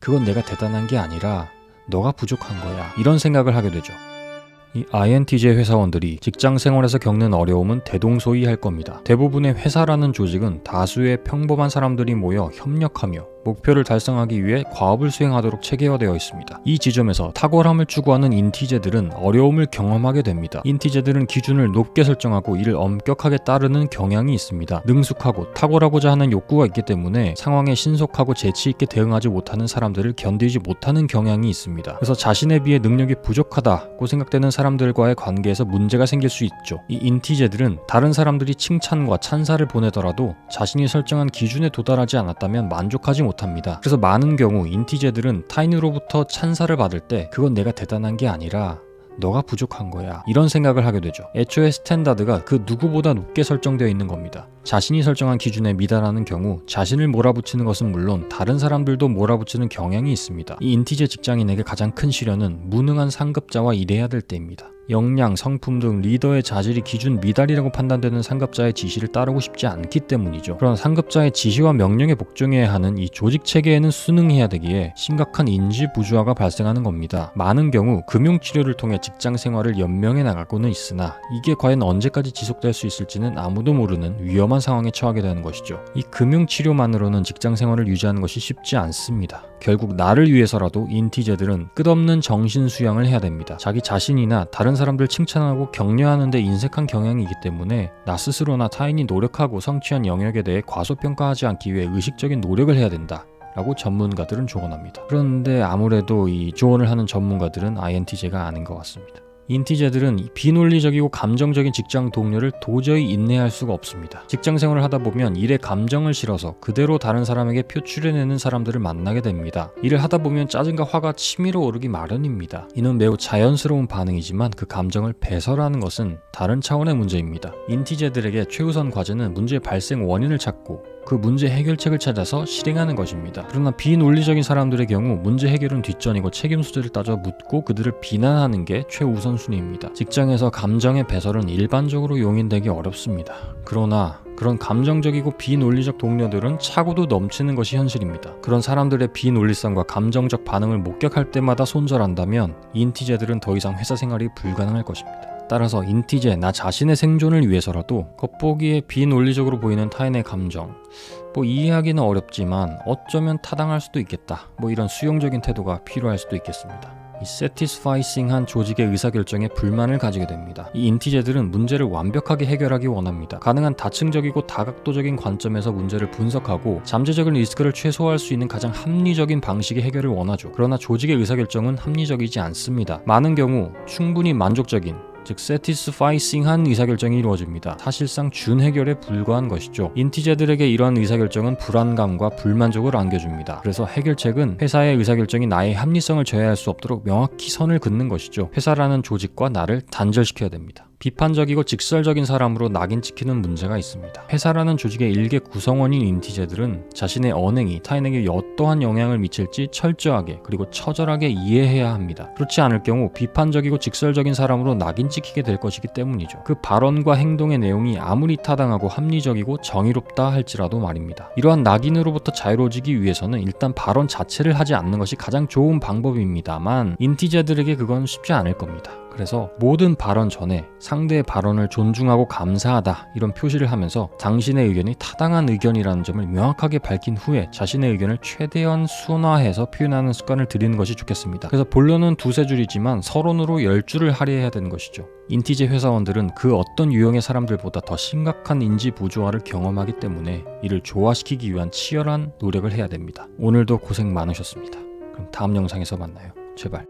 그건 내가 대단한 게 아니라 너가 부족한 거야. 이런 생각을 하게 되죠. 이 INTJ 회사원들이 직장 생활에서 겪는 어려움은 대동소이할 겁니다. 대부분의 회사라는 조직은 다수의 평범한 사람들이 모여 협력하며 목표를 달성하기 위해 과업을 수행하도록 체계화되어 있습니다. 이 지점에서 탁월함을 추구하는 인티제들은 어려움을 경험하게 됩니다. 인티제들은 기준을 높게 설정하고 이를 엄격하게 따르는 경향이 있습니다. 능숙하고 탁월하고자 하는 욕구가 있기 때문에 상황에 신속하고 재치있게 대응하지 못하는 사람들을 견디지 못하는 경향이 있습니다. 그래서 자신에 비해 능력이 부족하다고 생각되는 사람들과의 관계에서 문제가 생길 수 있죠. 이 인티제들은 다른 사람들이 칭찬과 찬사를 보내더라도 자신이 설정한 기준에 도달하지 않았다면 만족하지 못합니다. 그래서 많은 경우 인티제들은 타인으로부터 찬사를 받을 때 그건 내가 대단한 게 아니라 너가 부족한 거야. 이런 생각을 하게 되죠. 애초에 스탠다드가 그 누구보다 높게 설정되어 있는 겁니다. 자신이 설정한 기준에 미달하는 경우 자신을 몰아붙이는 것은 물론 다른 사람들도 몰아붙이는 경향이 있습니다. 이 인티제 직장인에게 가장 큰 시련은 무능한 상급자와 일해야 될 때입니다. 역량, 성품 등 리더의 자질이 기준 미달이라고 판단되는 상급자의 지시를 따르고 싶지 않기 때문이죠. 그런 상급자의 지시와 명령에 복종해야 하는 이 조직 체계에는 순응해야 되기에 심각한 인지 부조화가 발생하는 겁니다. 많은 경우 금융치료를 통해 직장 생활을 연명해 나가고는 있으나 이게 과연 언제까지 지속될 수 있을지는 아무도 모르는 위험한 상황에 처하게 되는 것이죠. 이 금융치료만으로는 직장 생활을 유지하는 것이 쉽지 않습니다. 결국 나를 위해서라도 인티제들은 끝없는 정신 수양을 해야 됩니다. 자기 자신이나 다른 사람들 칭찬하고 격려하는 데 인색한 경향이 있기 때문에 나 스스로나 타인이 노력하고 성취한 영역에 대해 과소평가하지 않기 위해 의식적인 노력을 해야 된다 라고 전문가들은 조언합니다. 그런데 아무래도 이 조언을 하는 전문가들은 INTJ가 아닌 것 같습니다. 인티제들은 비논리적이고 감정적인 직장 동료를 도저히 인내할 수가 없습니다. 직장 생활을 하다 보면 일에 감정을 실어서 그대로 다른 사람에게 표출해내는 사람들을 만나게 됩니다. 일을 하다 보면 짜증과 화가 치밀어 오르기 마련입니다. 이는 매우 자연스러운 반응이지만 그 감정을 배설하는 것은 다른 차원의 문제입니다. 인티제들에게 최우선 과제는 문제의 발생 원인을 찾고 그 문제 해결책을 찾아서 실행하는 것입니다. 그러나 비논리적인 사람들의 경우 문제 해결은 뒷전이고 책임 소재를 따져 묻고 그들을 비난하는 게 최우선순위입니다. 직장에서 감정의 배설은 일반적으로 용인되기 어렵습니다. 그러나 그런 감정적이고 비논리적 동료들은 차고도 넘치는 것이 현실입니다. 그런 사람들의 비논리성과 감정적 반응을 목격할 때마다 손절한다면 인티제들은 더 이상 회사 생활이 불가능할 것입니다. 따라서 인티제 나 자신의 생존을 위해서라도 겉보기에 비논리적으로 보이는 타인의 감정 이해하기는 어렵지만 어쩌면 타당할 수도 있겠다 이런 수용적인 태도가 필요할 수도 있겠습니다. 이 satisfying한 조직의 의사결정에 불만을 가지게 됩니다. 이 인티제들은 문제를 완벽하게 해결하기 원합니다. 가능한 다층적이고 다각도적인 관점에서 문제를 분석하고 잠재적인 리스크를 최소화할 수 있는 가장 합리적인 방식의 해결을 원하죠. 그러나 조직의 의사결정은 합리적이지 않습니다. 많은 경우 충분히 만족적인 즉 satisfying한 의사결정이 이루어집니다. 사실상 준해결에 불과한 것이죠. 인티제들에게 이러한 의사결정은 불안감과 불만족을 안겨줍니다. 그래서 해결책은 회사의 의사결정이 나의 합리성을 제어할 수 없도록 명확히 선을 긋는 것이죠. 회사라는 조직과 나를 단절시켜야 됩니다. 비판적이고 직설적인 사람으로 낙인 찍히는 문제가 있습니다. 회사라는 조직의 일개 구성원인 인티제들은 자신의 언행이 타인에게 어떠한 영향을 미칠지 철저하게 그리고 처절하게 이해해야 합니다. 그렇지 않을 경우 비판적이고 직설적인 사람으로 낙인 찍히게 될 것이기 때문이죠. 그 발언과 행동의 내용이 아무리 타당하고 합리적이고 정의롭다 할지라도 말입니다. 이러한 낙인으로부터 자유로워지기 위해서는 일단 발언 자체를 하지 않는 것이 가장 좋은 방법입니다만 인티제들에게 그건 쉽지 않을 겁니다. 그래서 모든 발언 전에 상대의 발언을 존중하고 감사하다 이런 표시를 하면서 당신의 의견이 타당한 의견이라는 점을 명확하게 밝힌 후에 자신의 의견을 최대한 순화해서 표현하는 습관을 들이는 것이 좋겠습니다. 그래서 본론은 두세 줄이지만 서론으로 10줄을 할애해야 되는 것이죠. 인티제 회사원들은 그 어떤 유형의 사람들보다 더 심각한 인지 부조화를 경험하기 때문에 이를 조화시키기 위한 치열한 노력을 해야 됩니다. 오늘도 고생 많으셨습니다. 그럼 다음 영상에서 만나요. 제발.